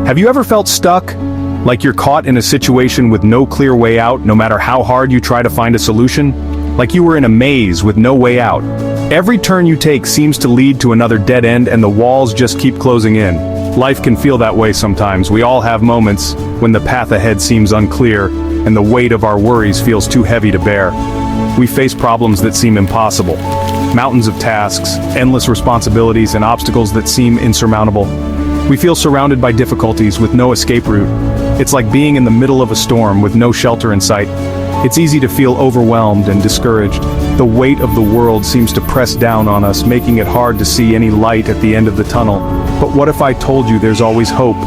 Have you ever felt stuck? Like you're caught in a situation with no clear way out, no matter how hard you try to find a solution? Like you were in a maze with no way out. Every turn you take seems to lead to another dead end and the walls just keep closing in. Life can feel that way sometimes. We all have moments when the path ahead seems unclear and the weight of our worries feels too heavy to bear. We face problems that seem impossible. Mountains of tasks, endless responsibilities, and obstacles that seem insurmountable. We feel surrounded by difficulties with no escape route. It's like being in the middle of a storm with no shelter in sight. It's easy to feel overwhelmed and discouraged. The weight of the world seems to press down on us, making it hard to see any light at the end of the tunnel. But what if I told you there's always hope?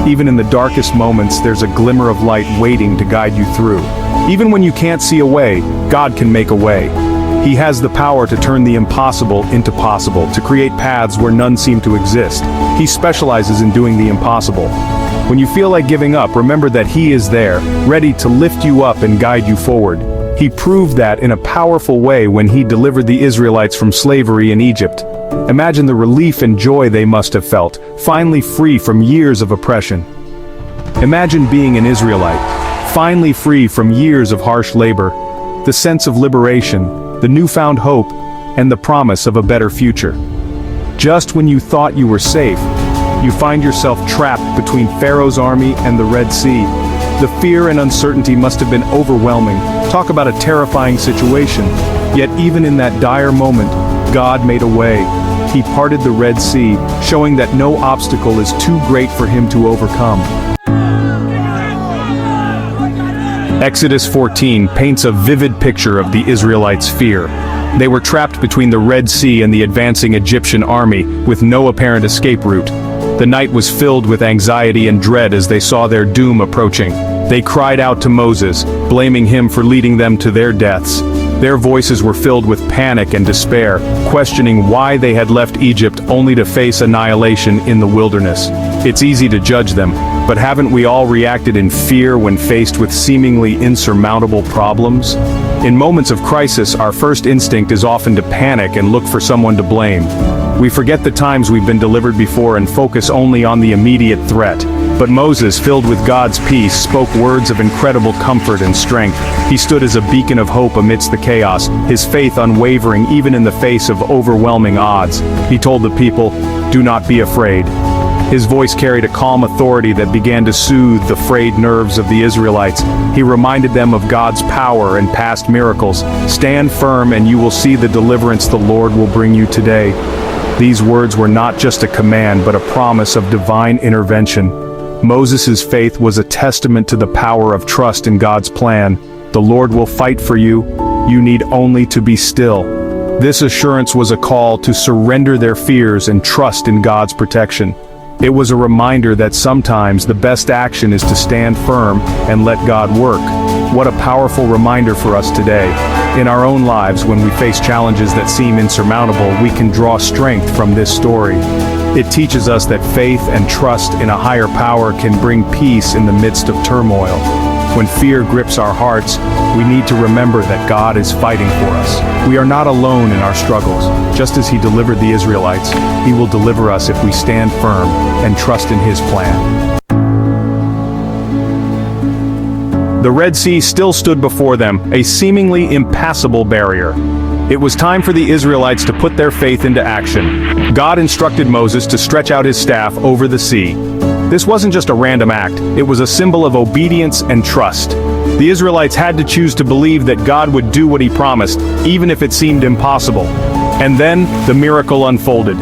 Even in the darkest moments, there's a glimmer of light waiting to guide you through. Even when you can't see a way, God can make a way. He has the power to turn the impossible into possible, to create paths where none seem to exist. He specializes in doing the impossible. When you feel like giving up, remember that He is there, ready to lift you up and guide you forward. He proved that in a powerful way when He delivered the Israelites from slavery in Egypt. Imagine the relief and joy they must have felt, finally free from years of oppression. Imagine being an Israelite, finally free from years of harsh labor, the sense of liberation, the newfound hope, and the promise of a better future. Just when you thought you were safe, you find yourself trapped between Pharaoh's army and the Red Sea. The fear and uncertainty must have been overwhelming. Talk about a terrifying situation. Yet even in that dire moment, God made a way. He parted the Red Sea, showing that no obstacle is too great for Him to overcome. Exodus 14 paints a vivid picture of the Israelites' fear. They were trapped between the Red Sea and the advancing Egyptian army, with no apparent escape route. The night was filled with anxiety and dread as they saw their doom approaching. They cried out to Moses, blaming him for leading them to their deaths. Their voices were filled with panic and despair, questioning why they had left Egypt only to face annihilation in the wilderness. It's easy to judge them, but haven't we all reacted in fear when faced with seemingly insurmountable problems? In moments of crisis, our first instinct is often to panic and look for someone to blame. We forget the times we've been delivered before and focus only on the immediate threat. But Moses, filled with God's peace, spoke words of incredible comfort and strength. He stood as a beacon of hope amidst the chaos, his faith unwavering even in the face of overwhelming odds. He told the people, "Do not be afraid." His voice carried a calm authority that began to soothe the frayed nerves of the Israelites. He reminded them of God's power and past miracles. "Stand firm and you will see the deliverance the Lord will bring you today." These words were not just a command but a promise of divine intervention. Moses' faith was a testament to the power of trust in God's plan. The Lord will fight for you. You need only to be still. This assurance was a call to surrender their fears and trust in God's protection. It was a reminder that sometimes the best action is to stand firm and let God work. What a powerful reminder for us today. In our own lives, when we face challenges that seem insurmountable, we can draw strength from this story. It teaches us that faith and trust in a higher power can bring peace in the midst of turmoil. When fear grips our hearts, we need to remember that God is fighting for us. We are not alone in our struggles. Just as He delivered the Israelites, He will deliver us if we stand firm and trust in His plan. The Red Sea still stood before them, a seemingly impassable barrier. It was time for the Israelites to put their faith into action. God instructed Moses to stretch out his staff over the sea. This wasn't just a random act, it was a symbol of obedience and trust. The Israelites had to choose to believe that God would do what He promised, even if it seemed impossible. And then, the miracle unfolded.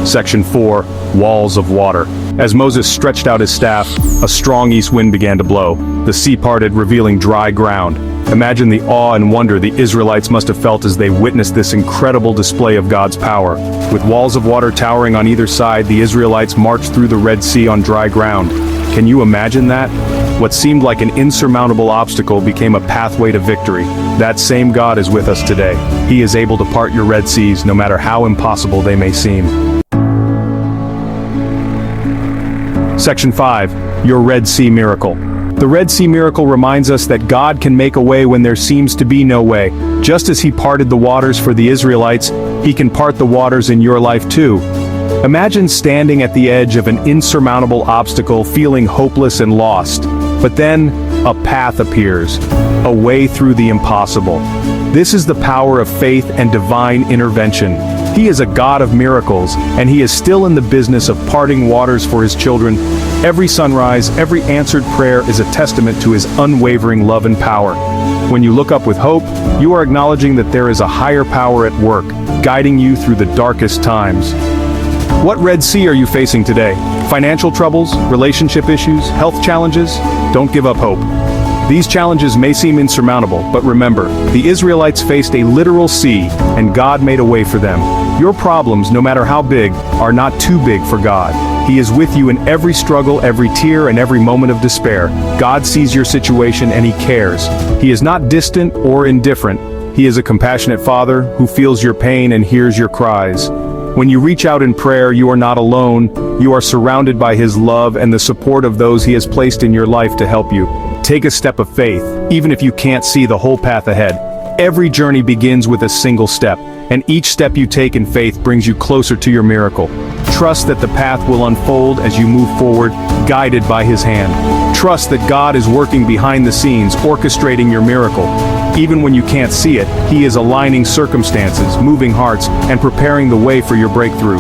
Section 4, Walls of Water. As Moses stretched out his staff, a strong east wind began to blow. The sea parted, revealing dry ground. Imagine the awe and wonder the Israelites must have felt as they witnessed this incredible display of God's power. With walls of water towering on either side, the Israelites marched through the Red Sea on dry ground. Can you imagine that? What seemed like an insurmountable obstacle became a pathway to victory. That same God is with us today. He is able to part your Red Seas, no matter how impossible they may seem. Section 5, Your Red Sea Miracle. The Red Sea miracle reminds us that God can make a way when there seems to be no way. Just as He parted the waters for the Israelites, He can part the waters in your life too. Imagine standing at the edge of an insurmountable obstacle, feeling hopeless and lost. But then, a path appears, a way through the impossible. This is the power of faith and divine intervention. He is a God of miracles, and He is still in the business of parting waters for His children. Every sunrise, every answered prayer is a testament to His unwavering love and power. When you look up with hope, you are acknowledging that there is a higher power at work, guiding you through the darkest times. What Red Sea are you facing today? Financial troubles, relationship issues, health challenges? Don't give up hope. These challenges may seem insurmountable, but remember, the Israelites faced a literal sea, and God made a way for them. Your problems, no matter how big, are not too big for God. He is with you in every struggle, every tear, and every moment of despair. God sees your situation and He cares. He is not distant or indifferent. He is a compassionate Father who feels your pain and hears your cries. When you reach out in prayer, you are not alone. You are surrounded by His love and the support of those He has placed in your life to help you. Take a step of faith, even if you can't see the whole path ahead. Every journey begins with a single step, and each step you take in faith brings you closer to your miracle. Trust that the path will unfold as you move forward, guided by His hand. Trust that God is working behind the scenes, orchestrating your miracle. Even when you can't see it, He is aligning circumstances, moving hearts, and preparing the way for your breakthrough.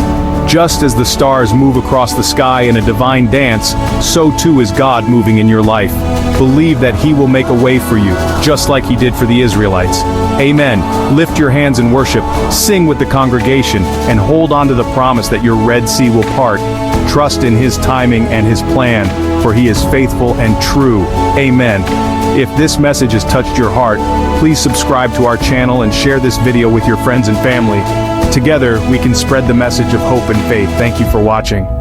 Just as the stars move across the sky in a divine dance, so too is God moving in your life. Believe that He will make a way for you, just like He did for the Israelites. Amen. Lift your hands in worship, sing with the congregation, and hold on to the promise that your Red Sea will part. Trust in His timing and His plan, for He is faithful and true. Amen. If this message has touched your heart, please subscribe to our channel and share this video with your friends and family. Together, we can spread the message of hope and faith. Thank you for watching.